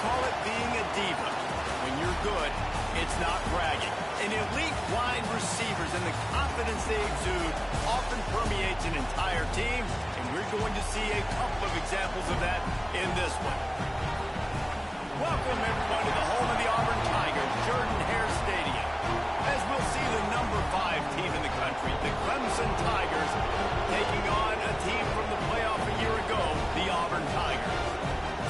call it being a diva. When you're good, it's not bragging. And elite wide receivers and the confidence they exude often permeates an entire team, and we're going to see a couple of examples of that in this one. Welcome, everyone, to the home of the Auburn Tigers, Jordan-Hare Stadium. As we'll see the number 5 team in the country, the Clemson Tigers, taking on a team from the playoff a year ago, the Auburn Tigers.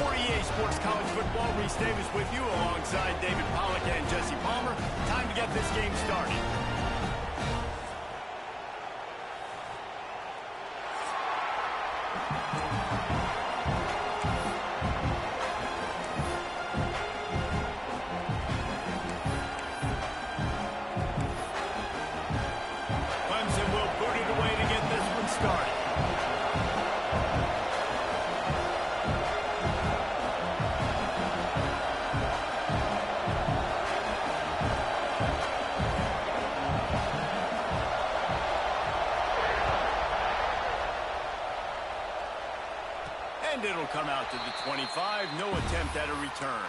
For EA Sports College Football, Reese Davis with you alongside David Pollack and Jesse Palmer. Time to get this game started. Clemson will boot it away to get this one started. And it'll come out to the 25. No attempt at a return.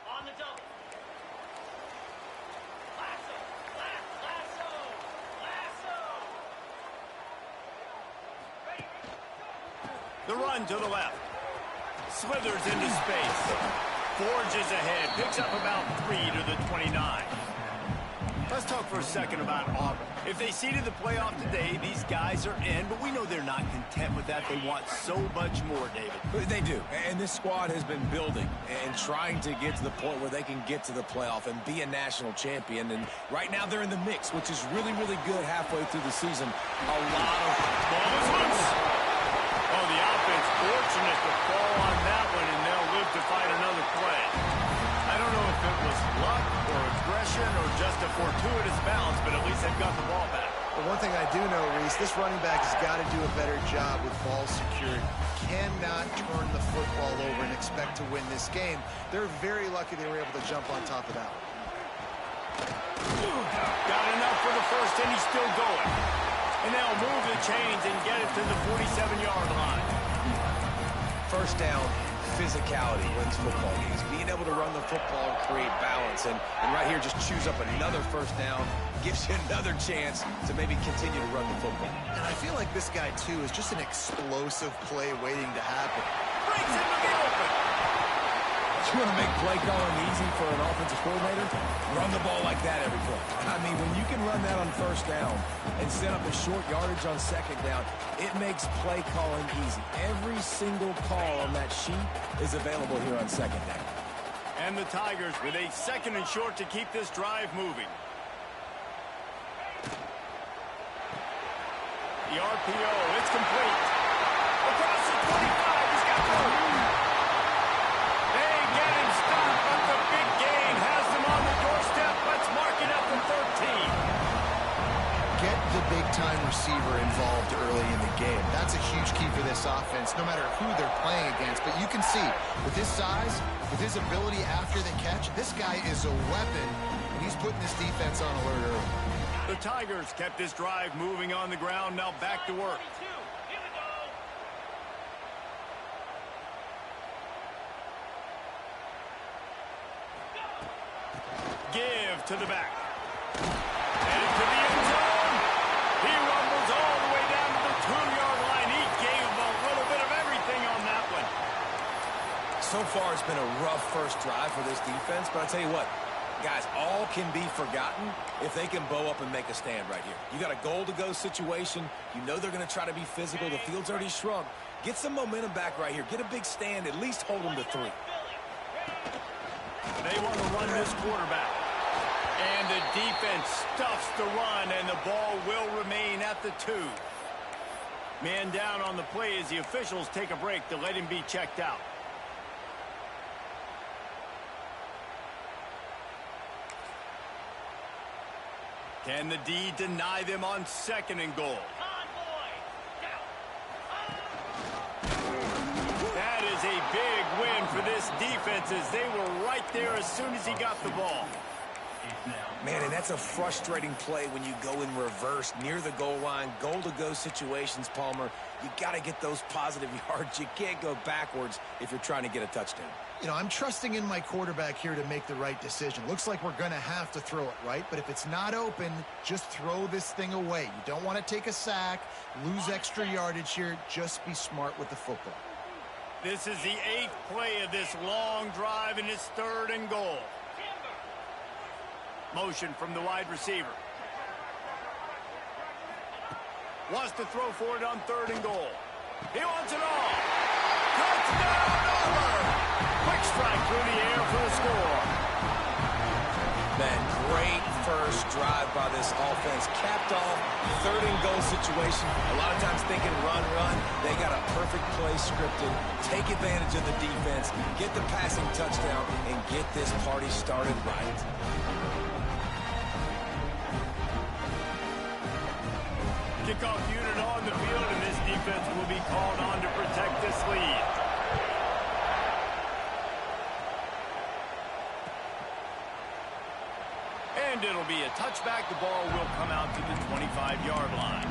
On the double. The run to the left. Slithers into space. Forges ahead. Picks up about 3 to the 29. Let's talk for a second about Auburn. If they seeded the playoff today, these guys are in, but we know they're not content with that. They want so much more, David. They do, and this squad has been building and trying to get to the point where they can get to the playoff and be a national champion. And right now they're in the mix, which is really, really good halfway through the season. A lot of balls loose. Oh, the offense fortunate to fall on that one, and they'll live to fight another play. I don't know if it was luck or aggression or just a fortuitous bounce, but at least they've got the ball back. But one thing I do know, Reese, this running back has got to do a better job with ball security. Cannot turn the football over and expect to win this game. They're very lucky they were able to jump on top of that one. Got enough for the first, and he's still going. And they'll move the chains and get it to the 47-yard line. First down, physicality wins football games. Being able to run the football and create balance. And right here, just choose up another first down. Gives you another chance to maybe continue to run the football. And I feel like this guy, too, is just an explosive play waiting to happen. Breaks into the open. You want to make play calling easy for an offensive coordinator? Run the ball like that every play. I mean, when you can run that on first down and set up a short yardage on second down, it makes play calling easy. Every single call on that sheet is available here on second down. And the Tigers with a second and short to keep this drive moving. The RPO, it's complete. Across the 25, he's got through. They get him stopped, but the big gain has them on the doorstep. Let's mark it up to 13. Get the big-time receiver involved early in the game. That's a huge key for this offense, no matter who they're playing against. But you can see, with his size, with his ability after the catch, this guy is a weapon, and he's putting this defense on alert early. The Tigers kept this drive moving on the ground. Now back to work. Give to the back. Headed to the end zone. He rumbles all the way down to the 2-yard line. He gave him a little bit of everything on that one. So far, it's been a rough first drive for this defense, but I'll tell you what, guys, all can be forgotten if they can bow up and make a stand right here. You got a goal-to-go situation. You know they're going to try to be physical. The field's already shrunk. Get some momentum back right here. Get a big stand. At least hold them to 3. They want to run this quarterback. And the defense stuffs the run, and the ball will remain at the 2. Man down on the play as the officials take a break to let him be checked out. Can the D deny them on 2nd and goal? defenses. They were right there as soon as he got the ball. Man, and that's a frustrating play when you go in reverse near the goal line. Goal-to-go situations, Palmer. You got to get those positive yards. You can't go backwards if you're trying to get a touchdown. You know, I'm trusting in my quarterback here to make the right decision. Looks like we're going to have to throw it, right? But if it's not open, just throw this thing away. You don't want to take a sack, lose extra yardage here. Just be smart with the football. This is the 8th play of this long drive, and it's 3rd and goal. Motion from the wide receiver. Wants to throw for it on 3rd and goal. He wants it all. Touchdown, Auburn! Quick strike through the air for the score. Man, great first drive by this offense. Capped off, 3rd and goal situation. A lot of times thinking run. They got a perfect play scripted. Take advantage of the defense, get the passing touchdown, and get this party started right. Kickoff unit on the field, and this defense will be called on to protect this lead. And it'll be a touchback. The ball will come out to the 25-yard line.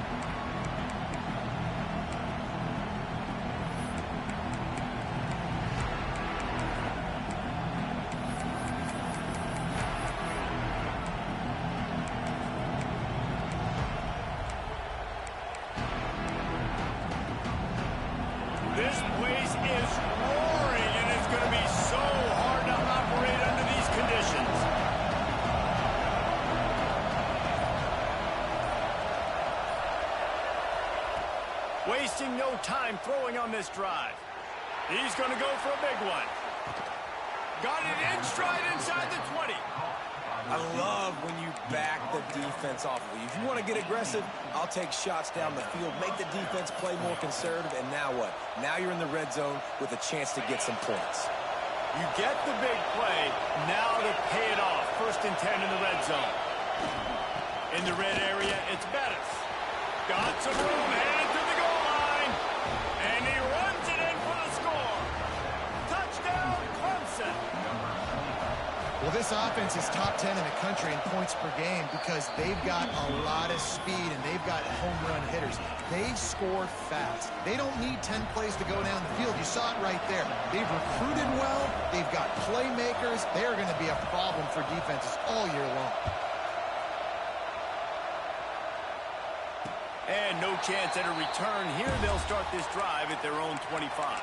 This place is roaring, and it's going to be so hard to operate under these conditions. Wasting no time throwing on this drive. He's going to go for a big one. Got it in stride inside the 20. I love when you back the defense off of you. If you want to get aggressive, I'll take shots down the field, make the defense play more conservative, and now what? Now you're in the red zone with a chance to get some points. You get the big play, now to pay it off. 1st and 10 in the red zone. In the red area, it's Bettis. Got some room, headed to the goal line, and he runs it in for the score. Touchdown, Clemson. Well, this offense is top 10 in the country in points per game because they've got a lot of speed and they've got home run hitters. They score fast. They don't need 10 plays to go down the field. You saw it right there. They've recruited well. They've got playmakers. They're going to be a problem for defenses all year long. And no chance at a return here. They'll start this drive at their own 25.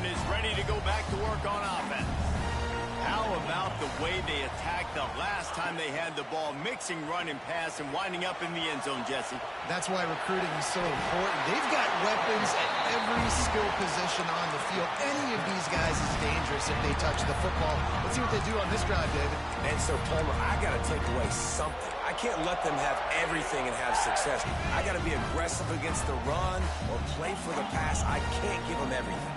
Is ready to go back to work on offense. How about the way they attacked the last time they had the ball, mixing run and pass and winding up in the end zone, Jesse? That's why recruiting is so important. They've got weapons at every skill position on the field. Any of these guys is dangerous if they touch the football. Let's see what they do on this drive, David. And so, Palmer, I got to take away something. I can't let them have everything and have success. I got to be aggressive against the run or play for the pass. I can't give them everything.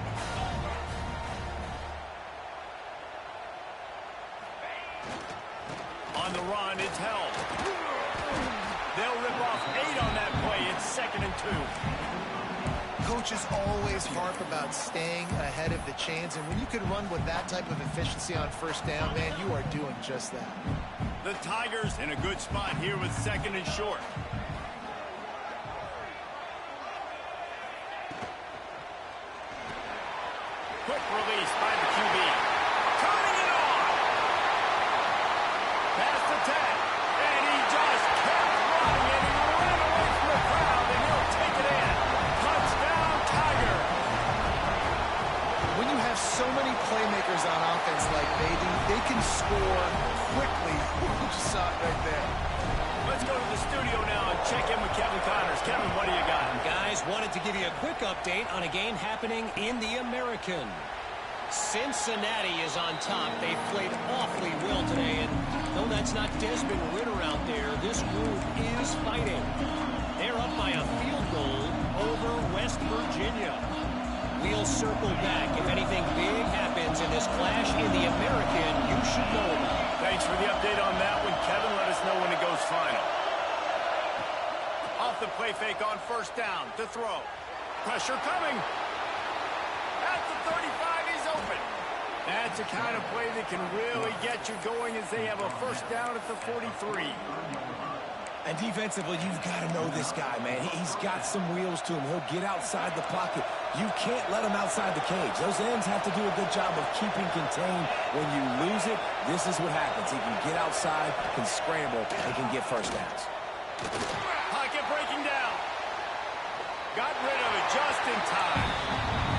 On the run, it's held. They'll rip off 8 on that play. It's 2nd and 2. Coaches always harp about staying ahead of the chains, and when you can run with that type of efficiency on 1st down, man, you are doing just that. The Tigers in a good spot here with 2nd and short. Quick release by the QB. Turning it on. Past the 10. And he just kept running, and he ran away from the crowd, and he'll take it in. Touchdown, Tiger. When you have so many playmakers on offense like they do, they can score quickly. You just saw it right there. Let's go to the studio now and check in with Kevin Connors. Kevin, what do you got? Guys, wanted to give you a quick update on a game happening in the American. Cincinnati is on top. They've played awfully well today, and though that's not Desmond Ritter out there, this group is fighting. They're up by a field goal over West Virginia. We'll circle back. If anything big happens in this clash in the American, you should know about it. Thanks for the update on that one, Kevin. Let us know when it goes final. off the play fake on first down to throw. Pressure coming. At the 35, he's open. That's the kind of play that can really get you going as they have a first down at the 43. And defensively, you've got to know this guy, man. He's got some wheels to him. He'll get outside the pocket. You can't let him outside the cage. Those ends have to do a good job of keeping contained. When you lose it, this is what happens. He can get outside, can scramble, and can get first downs. Pocket breaking down. Got rid of it just in time.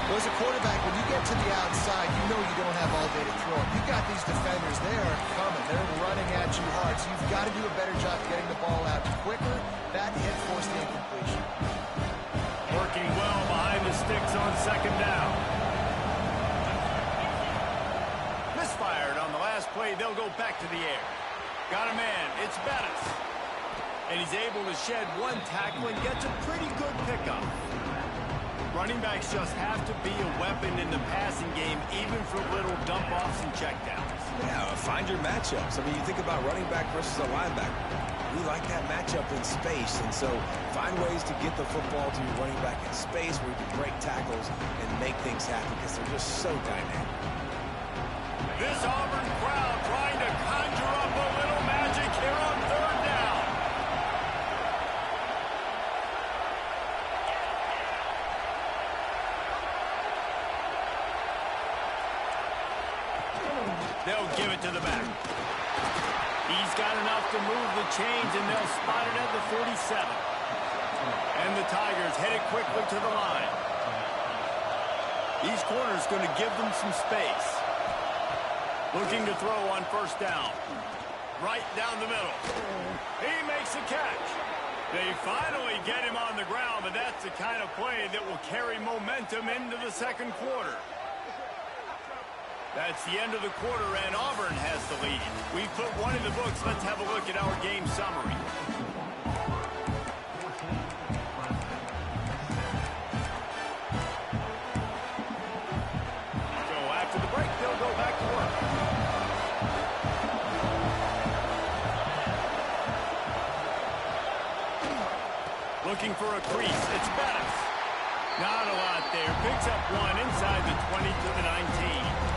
Well, as a quarterback, when you get to the outside, you know you don't have all day to throw. You got these defenders. They are coming. They're running at you hard. So you've got to do a better job getting the ball out quicker. That hit forced the incompletion. Working well behind the sticks on second down. Misfired on the last play. They'll go back to the air. Got a man. It's Bettis. And he's able to shed one tackle and gets a pretty good pickup. Running backs just have to be a weapon in the passing game, even for little dump-offs and checkdowns. Yeah, find your matchups. I mean, you think about running back versus a linebacker. We like that matchup in space, and so find ways to get the football to your running back in space where you can break tackles and make things happen because they're just so dynamic. This Auburn crowd trying to conjure up a little magic here on third down. They'll give it to the back. He's got enough to move the chains, and they'll spot it at the 47. And the Tigers headed quickly to the line. These corners going to give them some space. Looking to throw on first down. Right down the middle. He makes a catch. They finally get him on the ground, but that's the kind of play that will carry momentum into the second quarter. That's the end of the quarter, and Auburn has the lead. We've put one in the books. Let's have a look at our game summary. So after the break, they'll go back to work. Looking for a crease. It's Bettis. Not a lot there. Picks up one inside the 20 to the 19.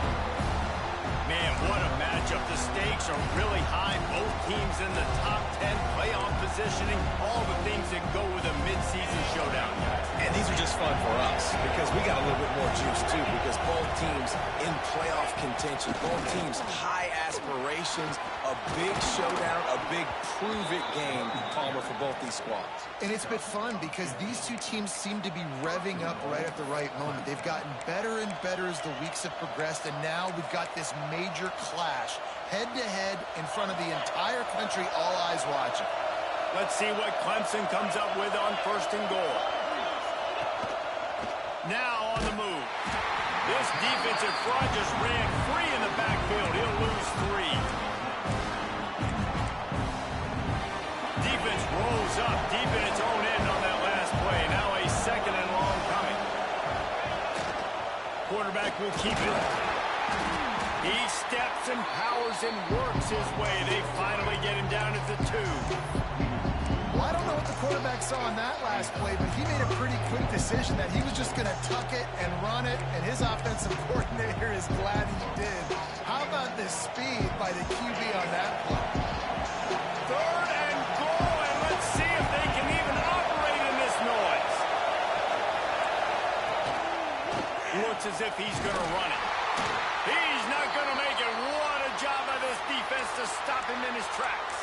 Man, what a matchup. The stakes are really high. Both teams in the top 10 playoff positioning. All the things that go with a midseason showdown. And these are just fun for us because we got a little bit more juice, too, because both teams in playoff contention, both teams high aspirations, a big showdown, a big prove-it game, Palmer, for both these squads. And it's been fun because these two teams seem to be revving up right at the right moment. They've gotten better and better as the weeks have progressed, and now we've got this major clash head-to-head in front of the entire country, all eyes watching. Let's see what Clemson comes up with on first and goal. Now on the move. This defensive front just ran free in the backfield. He'll lose 3. Defense rolls up deep in its own end on that last play. Now a second and long coming. Quarterback will keep it. He steps and powers and works his way. They finally get him down at the 2. Well, I don't know what the quarterback saw on that last play, but he made a pretty quick decision that he was just going to tuck it and run it, and his offensive coordinator is glad he did. How about the speed by the QB on that play? Third and goal, and let's see if they can even operate in this noise. Looks as if he's going to run it. He's not going to make it. What a job by this defense to stop him in his tracks.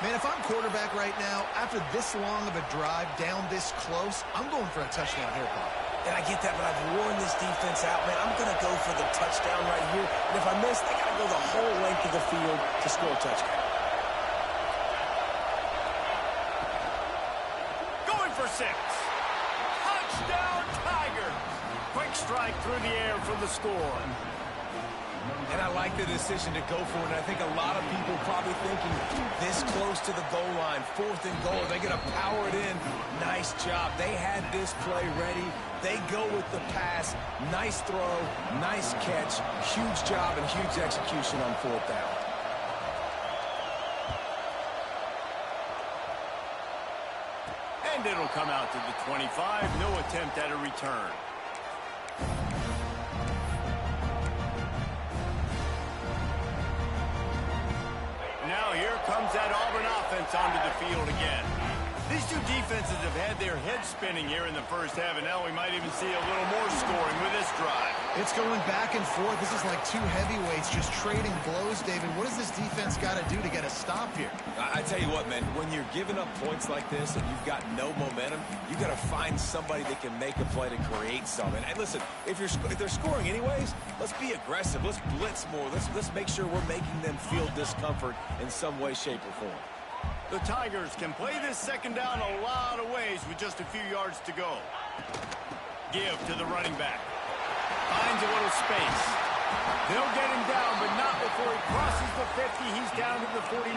Man, if I'm quarterback right now, after this long of a drive down this close, I'm going for a touchdown here, Paul. And I get that, but I've worn this defense out, man. I'm going to go for the touchdown right here. And if I miss, they got to go the whole length of the field to score a touchdown. Going for 6. Touchdown, Tigers. Quick strike through the air for the score. And I like the decision to go for it. And I think a lot of people probably thinking this close to the goal line, 4th and goal, they're going to power it in. Nice job. They had this play ready. They go with the pass. Nice throw, nice catch. Huge job and huge execution on 4th down. And it'll come out to the 25. No attempt at a return. Now here comes that Auburn offense onto the field again. These two defenses have had their heads spinning here in the first half, and now we might even see a little more scoring with this drive. It's going back and forth. This is like two heavyweights just trading blows, David. What does this defense got to do to get a stop here? I tell you what, man, when you're giving up points like this and you've got no momentum, you got to find somebody that can make a play to create something. And listen, if they're scoring anyways, let's be aggressive. Let's blitz more. Let's make sure we're making them feel discomfort in some way, shape, or form. The Tigers can play this second down a lot of ways with just a few yards to go. Give to the running back. Finds a little space. They'll get him down, but not before he crosses the 50. He's down to the 49.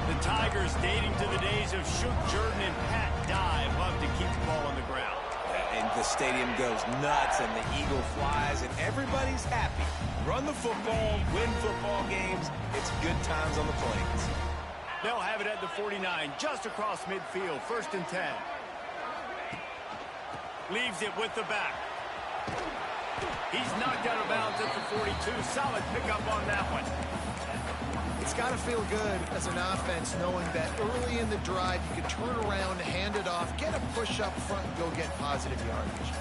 The Tigers, dating to the days of Shook Jordan and Pat Dye, love to keep the ball on the ground. And the stadium goes nuts, and the eagle flies, and everybody's happy. Run the football, win football games. It's good times on the plains. They'll have it at the 49, just across midfield, 1st and 10. Leaves it with the back. He's knocked out of bounds at the 42. Solid pickup on that one. It's got to feel good as an offense knowing that early in the drive you can turn around, hand it off, get a push up front, and go get positive yardage.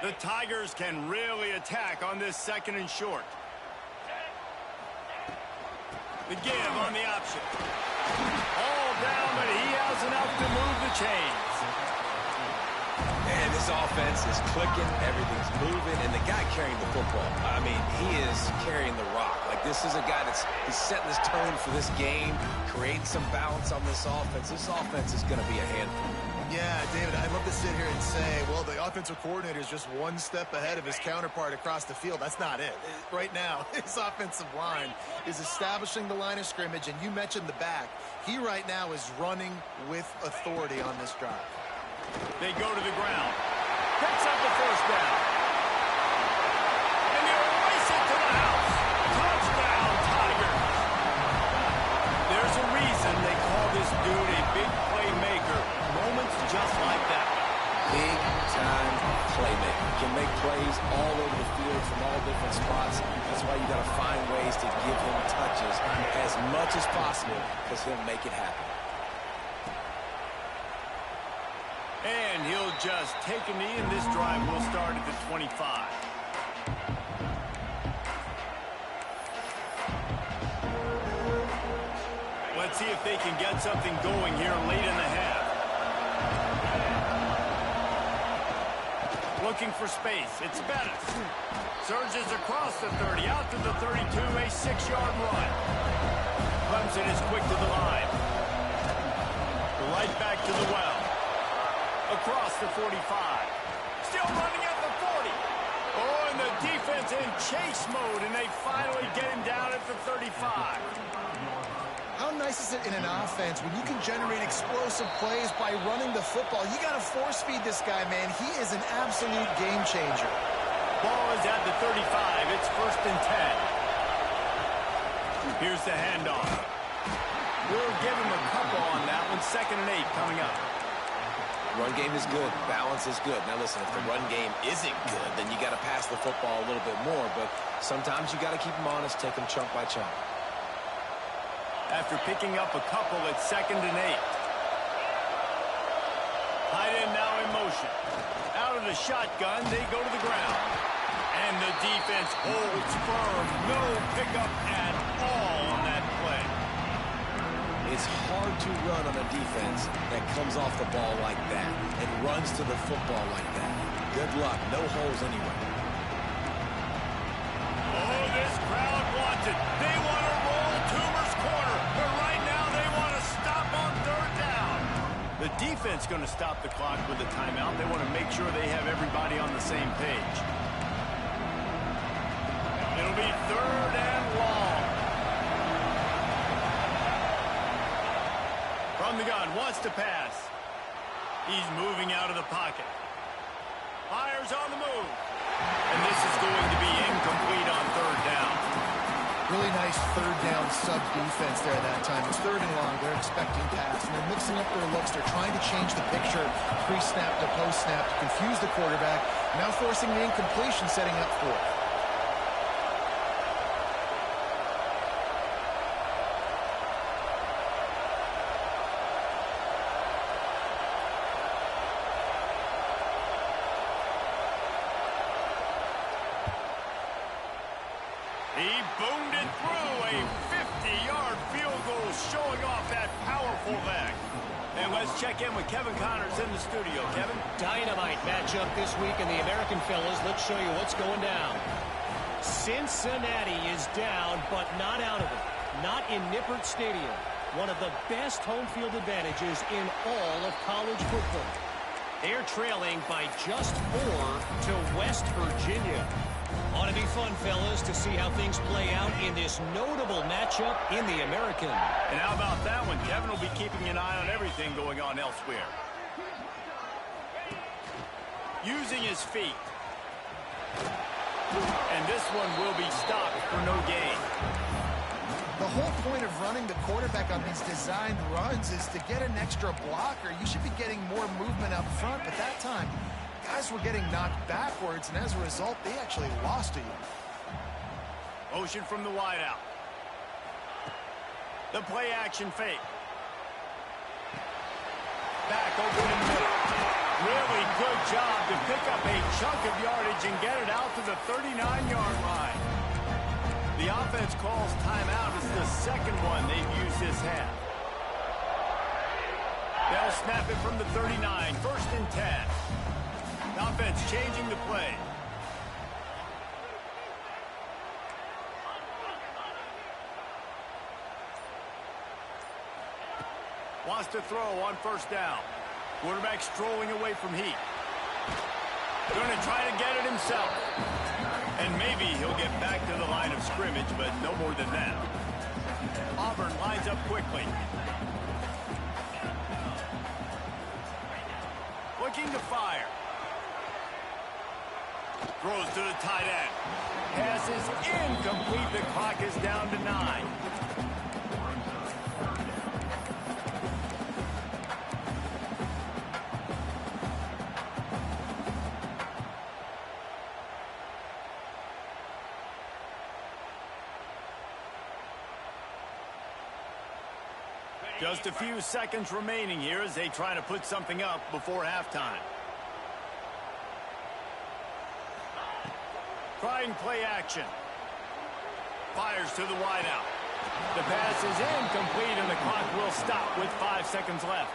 The Tigers can really attack on this 2nd and short. The give on the option. All down, but he has enough to move the chains. And this offense is clicking, everything's moving, and the guy carrying the football, I mean, he is carrying the rock. Like, this is a guy he's setting this tone for this game, creating some balance on this offense. This offense is going to be a handful. Yeah, David, I'd love to sit here and say, well, the offensive coordinator is just one step ahead of his counterpart across the field. That's not it. Right now, his offensive line is establishing the line of scrimmage, and you mentioned the back. He right now is running with authority on this drive. They go to the ground. Picks up the 1st down. And they'll race it to the house. Touchdown, Tigers. There's a reason they call this dude a big playmaker. Moments just like that. Big-time playmaker. Can make plays all over the field from all different spots. That's why you got to find ways to give him touches as much as possible because he'll make it happen. And he'll just take a knee, and this drive will start at the 25. Let's see if they can get something going here late in the half. Looking for space. It's Bettis. Surges across the 30, out to the 32, a 6-yard run. Clemson is quick to the line. Right back to the well. Across the 45. Still running at the 40. Oh, and the defense in chase mode, and they finally get him down at the 35. How nice is it in an offense when you can generate explosive plays by running the football? You got to force feed this guy, man. He is an absolute game changer. Ball is at the 35. It's 1st and 10. Here's the handoff. We'll give him a couple on that one. 2nd and 8 coming up. Run game is good. Balance is good. Now, listen, if the run game isn't good, then you got to pass the football a little bit more. But sometimes you got to keep them honest, take them chunk by chunk. After picking up a couple at 2nd and 8. Tight end now in motion. Out of the shotgun, they go to the ground. And the defense holds firm. No pickup at all on that play. It's hard to run on a defense that comes off the ball like that and runs to the football like that. Good luck. No holes anywhere. Oh, this crowd wants it. They want to roll Toomer's corner. But right now they want to stop on 3rd down. The defense going to stop the clock with a timeout. They want to make sure they have everybody on the same page. It'll be 3rd and long. From the gun, wants to pass. He's moving out of the pocket. Fires receivers on the move. And this is going to be incomplete on third down. Really nice third down sub defense there that time. It's third and long. They're expecting pass, and they're mixing up their looks. They're trying to change the picture pre-snap to post-snap to confuse the quarterback. Now forcing the incompletion, setting up for it. He boomed it through a 50-yard field goal, showing off that powerful leg. And let's check in with Kevin Connors in the studio. Kevin? Dynamite matchup this week in the American, fellas. Let's show you what's going down. Cincinnati is down, but not out of it. Not in Nippert Stadium. One of the best home field advantages in all of college football. They're trailing by just 4 to West Virginia. Ought to be fun, fellas, to see how things play out in this notable matchup in the American. And how about that one? Kevin will be keeping an eye on everything going on elsewhere. Using his feet. And this one will be stopped for no gain. The whole point of running the quarterback on these designed runs is to get an extra blocker. You should be getting more movement up front, but that time, guys were getting knocked backwards, and as a result, they actually lost to you. Motion from the wideout. The play action fake. Back over in the middle. Really good job to pick up a chunk of yardage and get it out to the 39-yard line. The offense calls timeout. It's the second one they've used this half. They'll snap it from the 39. First and 10. Offense changing the play. Wants to throw on first down. Quarterback strolling away from heat. Going to try to get it himself. And maybe he'll get back to the line of scrimmage, but no more than that. Auburn lines up quickly. Looking to fire. Throws to the tight end. Pass is incomplete. The clock is down to 9. Just a few seconds remaining here as they try to put something up before halftime. Trying play action. Fires to the wideout. The pass is incomplete and the clock will stop with 5 seconds left.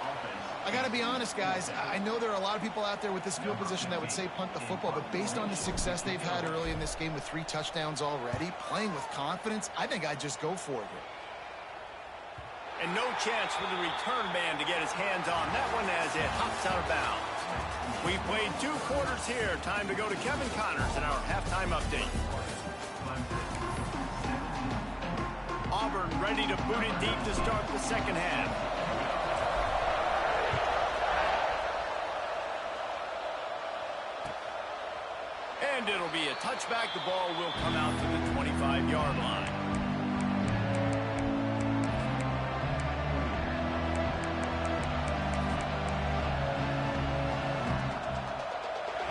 I got to be honest, guys. I know there are a lot of people out there with this field position that would say punt the football, but based on the success they've had early in this game with 3 touchdowns already, playing with confidence, I think I'd just go for it here. And no chance for the return man to get his hands on that one as it hops out of bounds. We played 2 quarters here. Time to go to Kevin Connors in our halftime update. Auburn ready to boot it deep to start the second half. And it'll be a touchback. The ball will come out to the 25-yard line.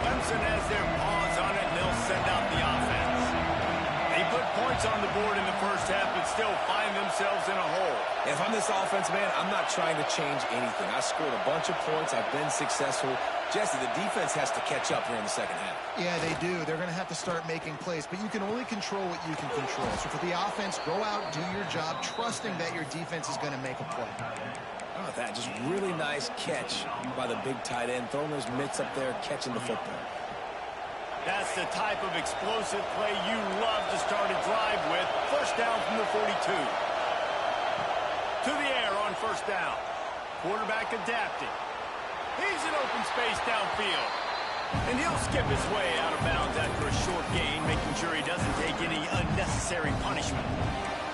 Clemson has their paws on it, and they'll send out the offense. They put points on the board in the first half, but still find themselves in a hole. If I'm this offense, man, I'm not trying to change anything. I scored a bunch of points. I've been successful. Jesse, the defense has to catch up here in the second half. Yeah, they do. They're going to have to start making plays, but you can only control what you can control. So for the offense, go out, do your job, trusting that your defense is going to make a play. Oh, that just really nice catch by the big tight end, throwing those mitts up there, catching the football. That's the type of explosive play you love to start a drive with. First down from the 42. To the air on first down. Quarterback adapting. He's in open space downfield. And he'll skip his way out of bounds after a short gain, making sure he doesn't take any unnecessary punishment.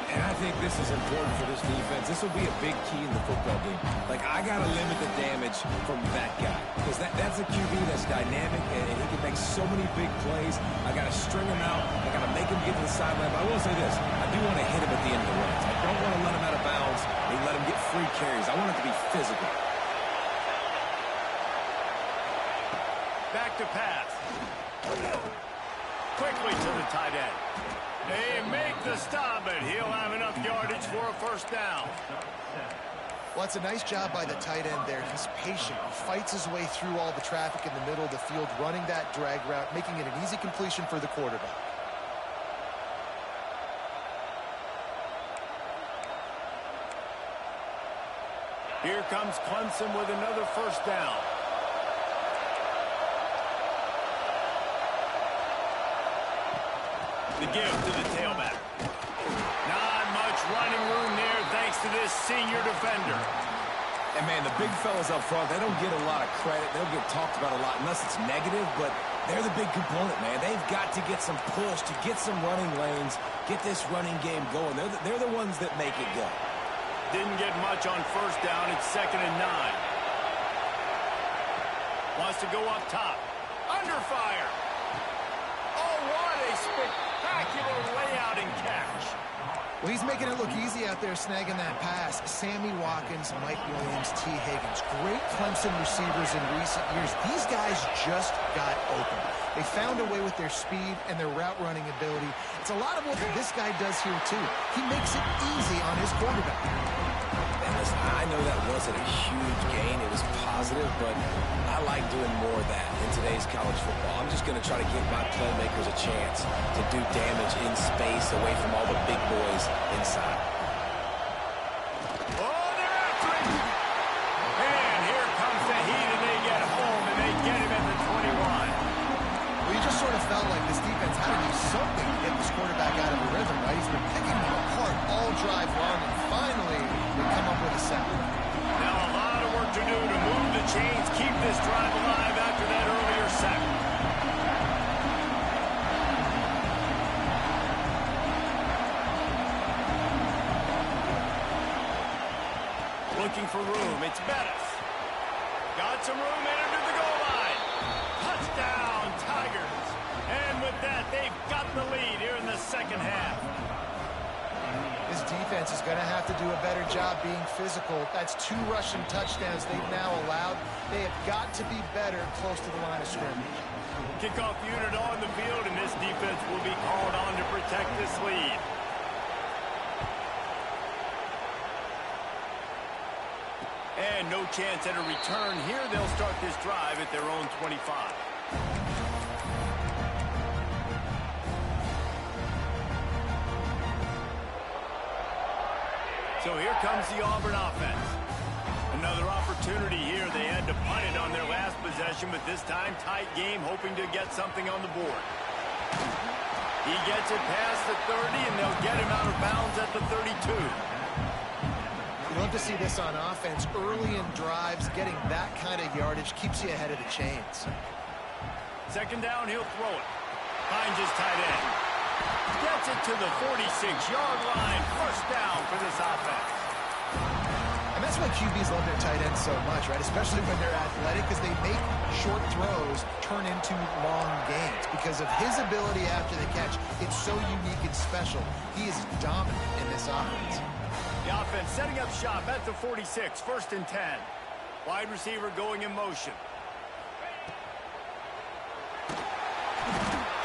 And I think this is important for this defense. This will be a big key in the football game. Like, I got to limit the damage from that guy. Because that's a QB that's dynamic, and he can make make so many big plays. I got to string him out. I got to make him get to the sideline. But I will say this. I do want to hit him at the end of the runs. I don't want to let him out of bounds and let him get free carries. I want it to be physical. Back to pass. Quickly to the tight end. They make the stop, and he'll have enough yardage for a first down. Well, it's a nice job by the tight end there. He's patient. He fights his way through all the traffic in the middle of the field, running that drag route, making it an easy completion for the quarterback. Here comes Clemson with another first down. The give to the tailback. Not much running room there thanks to this senior defender. And, man, the big fellas up front, they don't get a lot of credit. They don't get talked about a lot unless it's negative, but they're the big component, man. They've got to get some push, to get some running lanes, get this running game going. They're the ones that make it go. Didn't get much on first down. It's 2nd and 9. Wants to go up top. Under fire. Oh, what a spectacular layout and catch. Well, he's making it look easy out there, snagging that pass. Sammy Watkins, Mike Williams, T. Higgins. Great Clemson receivers in recent years. These guys just got open. They found a way with their speed and their route running ability. It's a lot of what this guy does here, too. He makes it easy on his quarterback. And listen, I know that wasn't a huge gain. It was positive, but I like doing more of that in today's college football. I'm just going to try to give my playmakers a chance to do damage in space away from all the big boys inside. Oh, they're after him. And here comes the heat, and they get home, and they get him at the 21. Well, you just sort of felt like this defense had to do something to get this quarterback out of the rhythm, right? He's been picking them apart all drive long, and finally they come up with a sack. Now a lot of work to do to move the chains, keep this drive alive after that earlier sack. Looking for room. It's Bettis. Got some room, entered the goal line. Touchdown, Tigers. And with that, they've got the lead here in the second half. This defense is going to have to do a better job being physical. That's 2 rushing touchdowns they've now allowed. They have got to be better close to the line of scrimmage. Kickoff unit on the field, and this defense will be called on to protect this lead. And no chance at a return here. They'll start this drive at their own 25. So here comes the Auburn offense. Another opportunity here. They had to punt it on their last possession, but this time tight game, hoping to get something on the board. He gets it past the 30, and they'll get him out of bounds at the 32. You love to see this on offense. Early in drives, getting that kind of yardage keeps you ahead of the chains. Second down, he'll throw it. Finds his tight end. Gets it to the 46-yard line. First down for this offense. And that's why QBs love their tight ends so much, right? Especially when they're athletic, because they make short throws turn into long gains. Because of his ability after the catch, it's so unique and special. He is dominant in this offense. The offense setting up shop at the 46, 1st and 10. Wide receiver going in motion.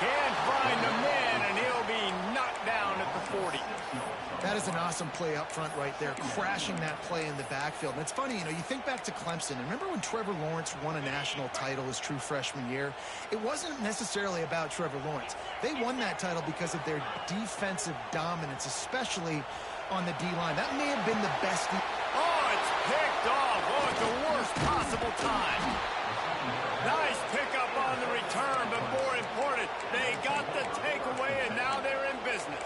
Can't find the man, and he'll be knocked down at the 40. That is an awesome play up front right there, crashing that play in the backfield. And it's funny, you know, you think back to Clemson. And remember when Trevor Lawrence won a national title his true freshman year? It wasn't necessarily about Trevor Lawrence. They won that title because of their defensive dominance, especially on the D-line. That may have been the best. Oh, it's picked off. Oh, at the worst possible time. Nice pickup on the return, but more important, they got the takeaway, and now they're in business.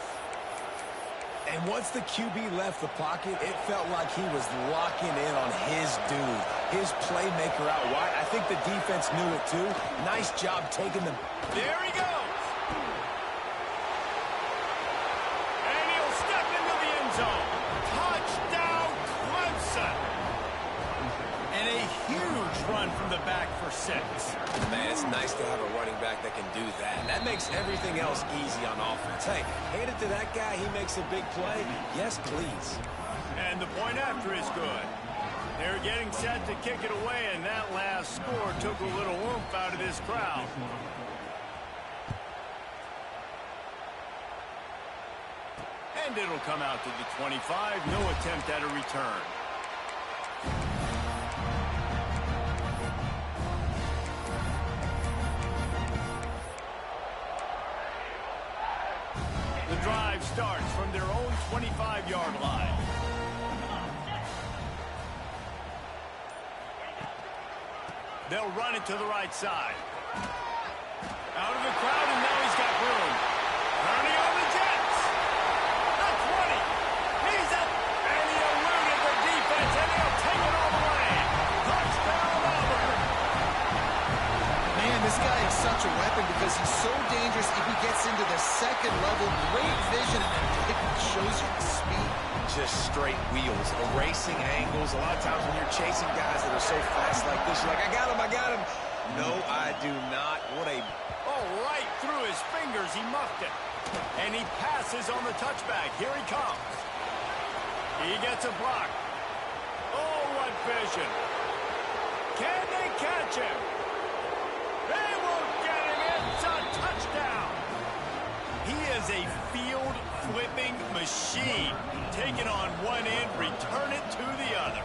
And once the QB left the pocket, it felt like he was locking in on his dude, his playmaker out wide. I think the defense knew it too. Nice job taking them. There he goes. And he'll step into the end zone. Touchdown, Clemson. And a huge run from the back for 6. Man, it's nice to have a running back that can do that. That makes everything else easy on offense. Hey, hand it to that guy. He makes a big play. Yes, please. And the point after is good. They're getting set to kick it away, and that last score took a little oomph out of this crowd. And it'll come out to the 25. No attempt at a return. The drive starts from their own 25-yard line. They'll run it to the right side. Out of the crowd, and now he's got room. Running on the Jets. The 20. He's up. And he eluded the defense, and he'll take it all the way. Touchdown, Auburn. Man, this guy is such a weapon because he's so dangerous if he gets into the second level. Great vision, and it shows you the speed. Just straight wheels, erasing angles. A lot of times when you're chasing guys that are so fast like this, you're like, I got him, I got him. No, I do not. What a... Oh, right through his fingers. He muffed it. And he passes on the touchback. Here he comes. He gets a block. Oh, what vision. Can they catch him? They won't get him. It's a touchdown. He is a field-flipping machine. Take it on one end, return it to the other.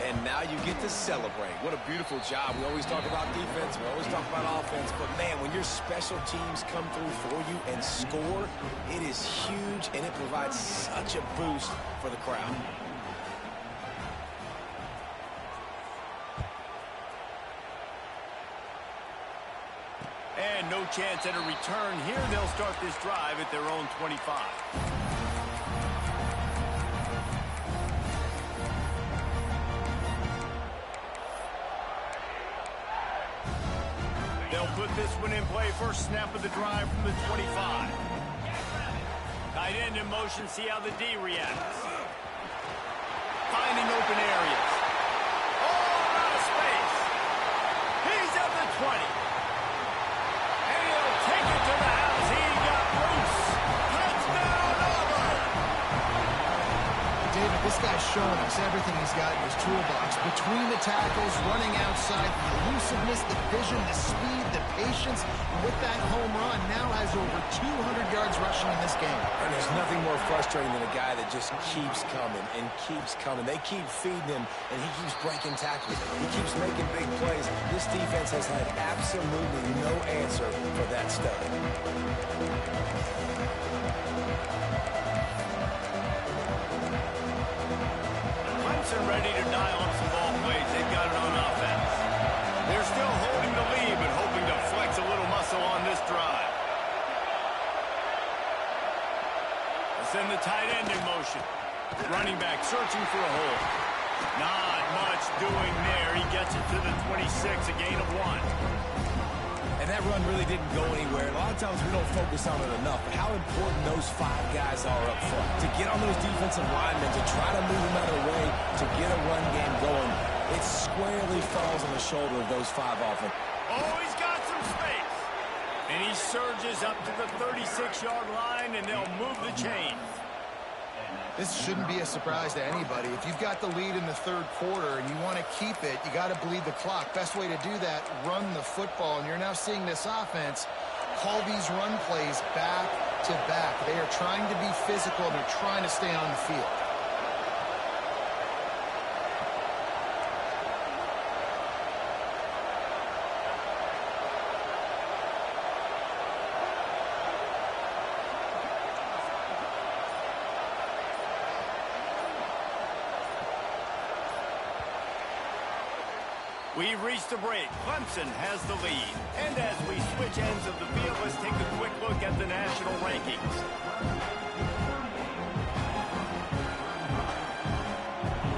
And now you get to celebrate. What a beautiful job. We always talk about defense. We always talk about offense. But, man, when your special teams come through for you and score, it is huge, and it provides such a boost for the crowd. And no chance at a return here. They'll start this drive at their own 25. They'll put this one in play. First snap of the drive from the 25. Tight end in motion. See how the D reacts. Finding open areas. Oh, out of space. He's at the 20. And he'll take it to the house. He got loose. Touchdown, Auburn. David, this guy's showing us everything he's got in his toolbox. Between the tackles, running outside, the elusiveness, the vision, the speed, the patience. And with that home run, now has over 200 yards rushing in this game. And there's nothing more frustrating than a guy that just keeps coming and keeps coming. They keep feeding him, and he keeps breaking tackles. He keeps making big plays. This defense has had absolutely no answer for that stud. Clemson ready to dial up some ball plays. They've got it on offense. They're still holding the lead, but hoping to flex a little muscle on this drive. Send the tight end in motion. Running back searching for a hole. Not much doing there. He gets it to the 26, a gain of 1. And that run really didn't go anywhere. A lot of times we don't focus on it enough, but how important those 5 guys are up front. To get on those defensive linemen, to try to move them out of the way, to get a run game going, it squarely falls on the shoulder of those 5 offense. Oh, he's got some space. And he surges up to the 36-yard line, and they'll move the chain. This shouldn't be a surprise to anybody. If you've got the lead in the third quarter and you want to keep it, you got to bleed the clock. Best way to do that, run the football. And you're now seeing this offense call these run plays back to back. They are trying to be physical, and they're trying to stay on the field. We've reached a break. Clemson has the lead. And as we switch ends of the field, let's take a quick look at the national rankings.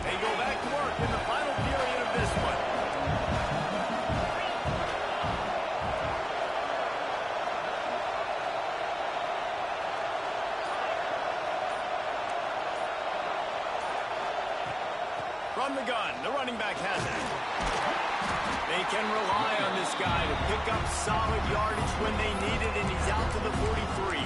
They go back to work in the final period of this one. From the gun, the running back has it. They can rely on this guy to pick up solid yardage when they need it, and he's out to the 43.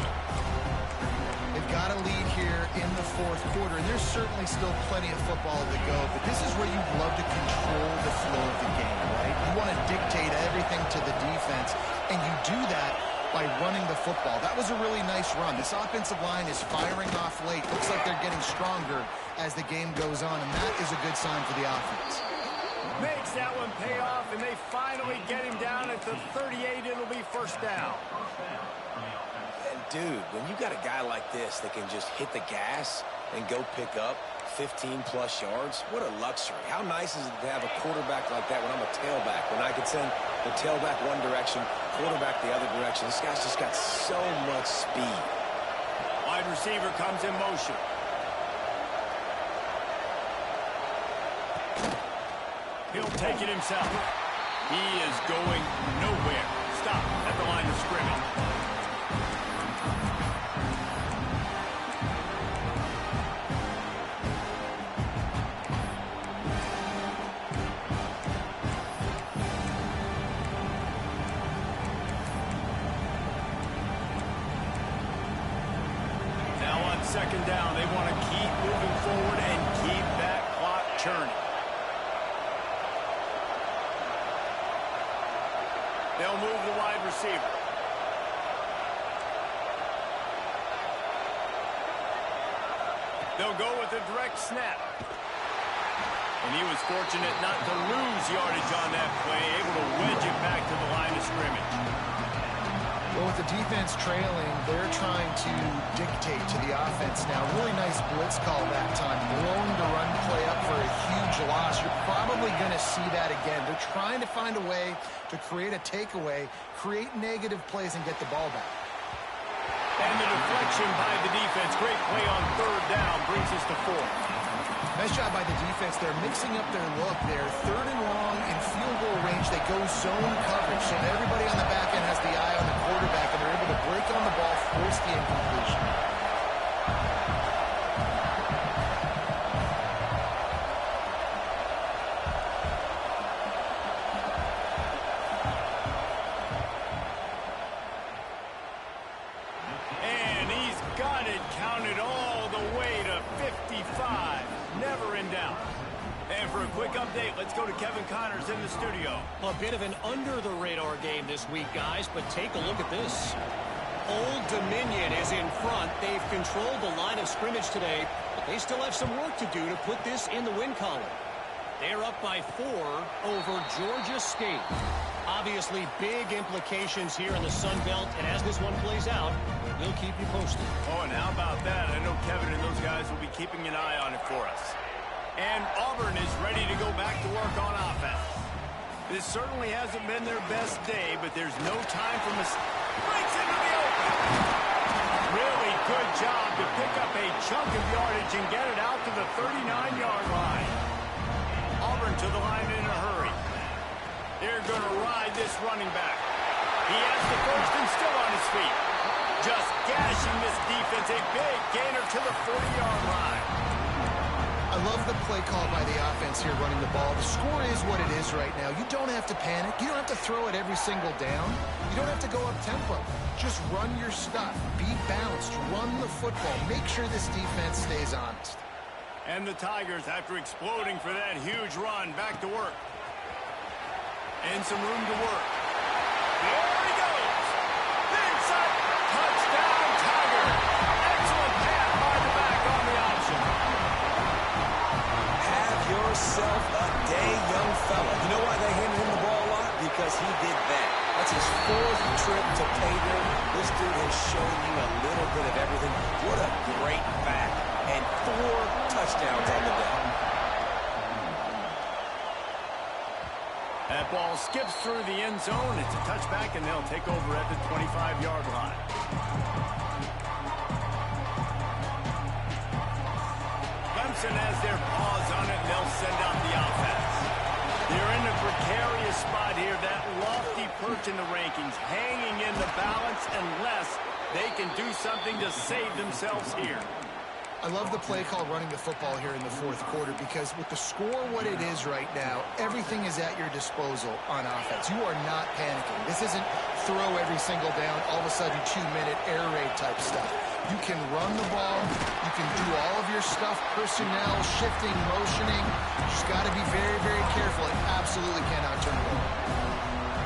They've got a lead here in the fourth quarter, and there's certainly still plenty of football to go, but this is where you'd love to control the flow of the game, right? You want to dictate everything to the defense, and you do that by running the football. That was a really nice run. This offensive line is firing off late. Looks like they're getting stronger as the game goes on, and that is a good sign for the offense. Makes that one pay off, and they finally get him down at the 38. It'll be first down. And, dude, when you got a guy like this that can just hit the gas and go pick up 15-plus yards, what a luxury. How nice is it to have a quarterback like that when I'm a tailback, when I could send the tailback one direction, quarterback the other direction. This guy's just got so much speed. Wide receiver comes in motion. He'll take it himself. He is going nowhere. Stop at the line of scrimmage. Now on second down, they want to keep moving forward and keep that clock churning. They'll move the wide receiver. They'll go with a direct snap. And he was fortunate not to lose yardage on that play, able to wedge it back to the line of scrimmage. Well, with the defense trailing, they're trying to dictate to the offense now. Really nice blitz call that time. Blowing the run play up for a huge loss. You're probably going to see that again. They're trying to find a way to create a takeaway, create negative plays, and get the ball back. And the deflection by the defense. Great play on third down brings us to fourth. Nice job by the defense. They're mixing up their look there. Third and long in field goal range. They go zone coverage. So everybody on the back end has the eye on the quarterback, and they're able to break on the ball, force the incompletion. And he's got it counted all the way to 55. Never in doubt. And for a quick update, let's go to Kevin Connors in the studio. A bit of an under-the-radar game this week, guys, but take a look at this. Old Dominion is in front. They've controlled the line of scrimmage today, but they still have some work to do to put this in the win column. They're up by 4 over Georgia State. Obviously, big implications here in the Sun Belt, and as this one plays out, we'll keep you posted. Oh, and how about that? I know Kevin and those guys will be keeping an eye on it for us. And Auburn is ready to go back to work on offense. This certainly hasn't been their best day, but there's no time for mistakes. Breaks into the open. Really good job to pick up a chunk of yardage and get it out to the 39-yard line. Auburn to the line in a hurry. They're going to ride this running back. He has the first and still on his feet. Just gashing this defense. A big gainer to the 40-yard line. I love the play call by the offense here running the ball. The score is what it is right now. You don't have to panic. You don't have to throw it every single down. You don't have to go up tempo. Just run your stuff. Be balanced. Run the football. Make sure this defense stays honest. And the Tigers, after exploding for that huge run, back to work. And some room to work. There he goes. The inside. Touchdown, Tiger. Excellent pass by the back on the option. Have yourself a day, young fella. You know why they handed him the ball a lot? Because he did that. That's his 4th trip to pay dirt. This dude has shown you a little bit of everything. What a great back. And 4 touchdowns on the day. That ball skips through the end zone. It's a touchback, and they'll take over at the 25-yard line. Clemson has their paws on it, and they'll send out the offense. They're in a precarious spot here, that lofty perch in the rankings, hanging in the balance unless they can do something to save themselves here. I love the play call running the football here in the fourth quarter because with the score what it is right now, everything is at your disposal on offense. You are not panicking. This isn't throw every single down, all of a sudden 2-minute air raid type stuff. You can run the ball. You can do all of your stuff, personnel, shifting, motioning. You just got to be very, very careful. It absolutely cannot turn it over.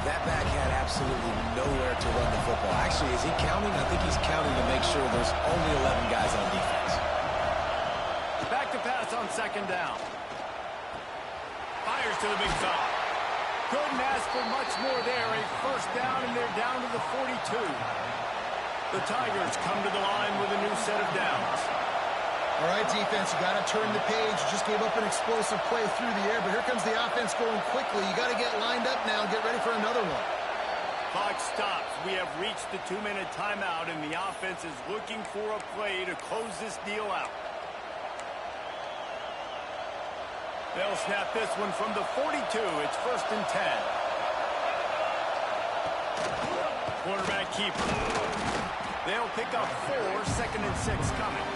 That back had absolutely nowhere to run the football. Actually, is he counting? I think he's counting to make sure there's only 11 guys on defense. Back to pass on second down. Fires to the big fella. Couldn't ask for much more there. A first down, and they're down to the 42. The Tigers come to the line with a new set of downs. All right, defense, you got to turn the page. You just gave up an explosive play through the air, but here comes the offense going quickly. You got to get lined up now and get ready for another one. Clock stops. We have reached the 2-minute timeout, and the offense is looking for a play to close this deal out. They'll snap this one from the 42. It's 1st and 10. Quarterback keeper. They'll pick up 4, 2nd and 6 coming.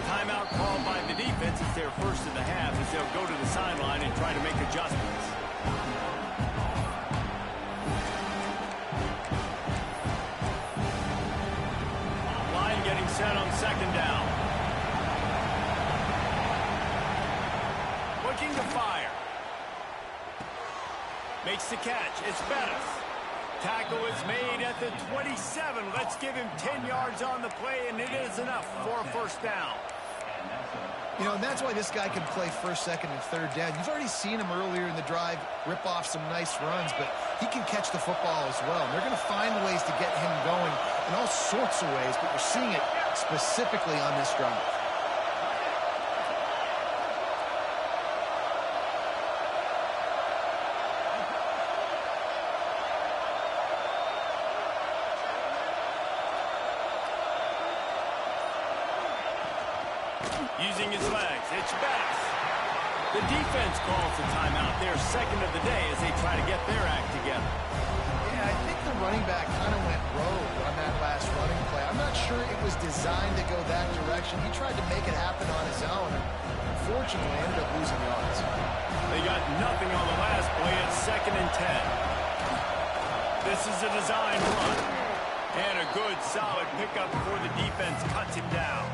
Timeout called by the defense. It's their first of the half as they'll go to the sideline and try to make adjustments. Line getting set on second down. Looking to fire. Makes the catch. It's Bettis. Tackle is made at the 27. Let's give him 10 yards on the play, and it is enough for a first down. You know, and that's why this guy can play 1st, 2nd, and 3rd down. You've already seen him earlier in the drive rip off some nice runs, but he can catch the football as well. And they're going to find ways to get him going in all sorts of ways, but you're seeing it specifically on this drive. Using his legs, it's Bettis. The defense calls the timeout, their second of the day, as they try to get their act together. Yeah, I think the running back kind of went rogue on that last running play. I'm not sure it was designed to go that direction. He tried to make it happen on his own, and unfortunately ended up losing yards. They got nothing on the last play. It's 2nd and 10. This is a design run. And a good, solid pickup before the defense cuts him down.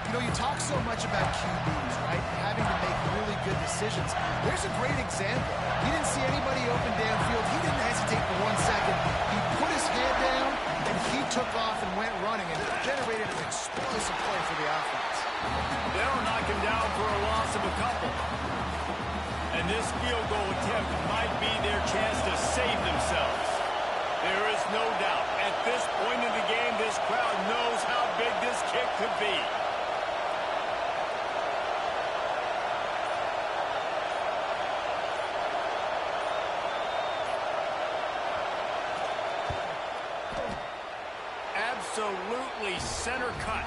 You know, you talk so much about QBs, right? Having to make really good decisions. There's a great example. He didn't see anybody open downfield. He didn't hesitate for 1 second. He put his head down, and he took off and went running, and generated an explosive play for the offense. They'll knock him down for a loss of a couple. And this field goal attempt might be their chance to save themselves. There is no doubt. At this point in the game, this crowd knows how big this kick could be. Absolutely center cut.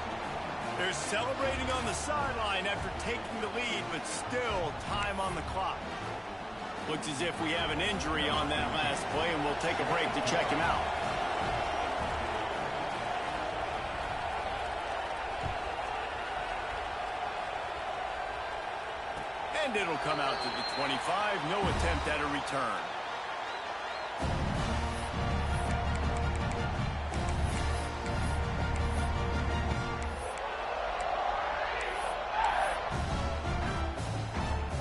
They're celebrating on the sideline after taking the lead, but still time on the clock. Looks as if we have an injury on that last play, and we'll take a break to check him out. And it'll come out to the 25. No attempt at a return.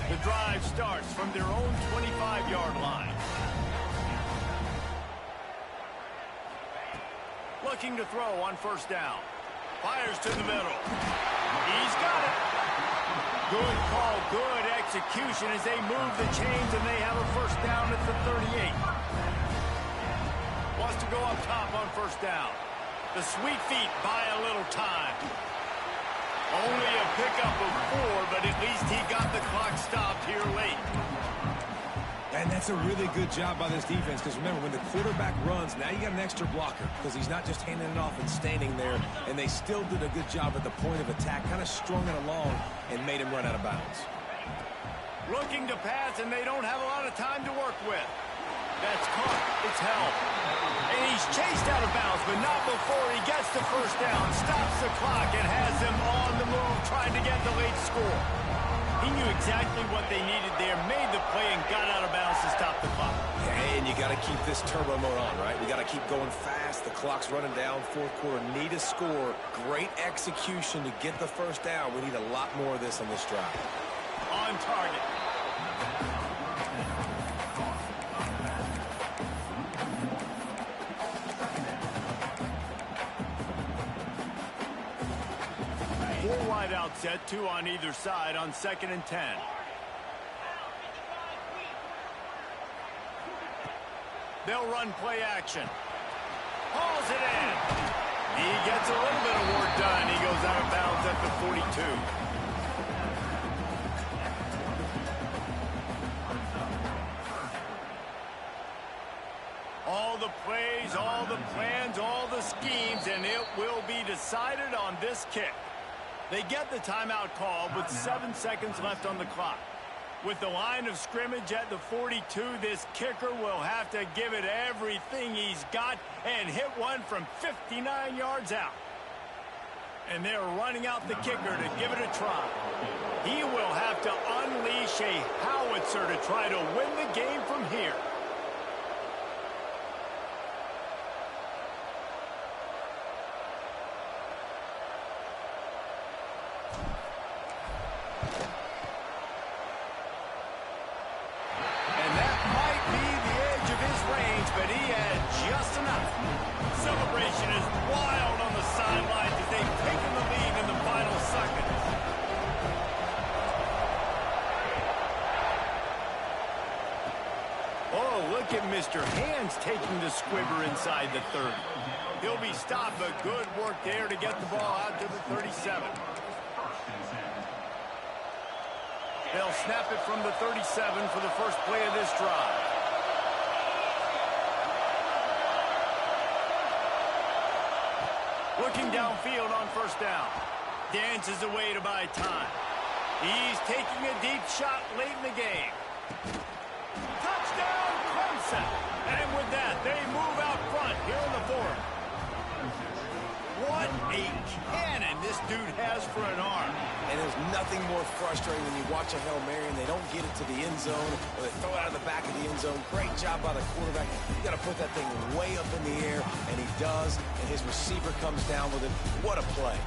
The drive starts from their own 25-yard line. Looking to throw on first down. Fires to the middle. He's got it. Good call, good execution as they move the chains, and they have a first down at the 38. Wants to go up top on first down. The sweet feet buy a little time. Only a pickup of 4, but at least he got the clock stopped here late. And that's a really good job by this defense, because remember, when the quarterback runs, now you got an extra blocker, because he's not just handing it off and standing there, and they still did a good job at the point of attack, kind of strung it along and made him run out of bounds. Looking to pass, and they don't have a lot of time to work with. That's caught. It's held. And he He's chased out of bounds, but not before he gets the first down, stops the clock, and has them on the move, trying to get the late score. He knew exactly what they needed there, made the play, and got out of bounds to stop the clock. Yeah, and you got to keep this turbo mode on, right? We got to keep going fast. The clock's running down. Fourth quarter, need a score. Great execution to get the first down. We need a lot more of this on this drive. On target. Four wide out set, two on either side on 2nd and 10. They'll run play action. Hauls it in. He gets a little bit of work done. He goes out of bounds at the 42. All the plays, all the plans, all the schemes, and it will be decided on this kick. They get the timeout call with 7 seconds left on the clock. With the line of scrimmage at the 42, this kicker will have to give it everything he's got and hit one from 59 yards out. And they're running out the kicker to give it a try. He will have to unleash a howitzer to try to win the game from here. Celebration is wild on the sidelines as they've taken the lead in the final seconds. Oh, look at Mr. Hands taking the squibber inside the 30. He'll be stopped, but good work there to get the ball out to the 37. They'll snap it from the 37 for the first play of this drive. Looking downfield on first down. Dances away to buy time. He's taking a deep shot late in the game. Touchdown, Clemson. And with that, they move out front here in the fourth. What a cannon this dude has for an arm. And there's nothing more frustrating when you watch a Hail Mary and they don't get it to the end zone, or they throw it out of the back of the end zone. Great job by the quarterback. You got to put that thing way up in the air, and he does, and his receiver comes down with it. What a play.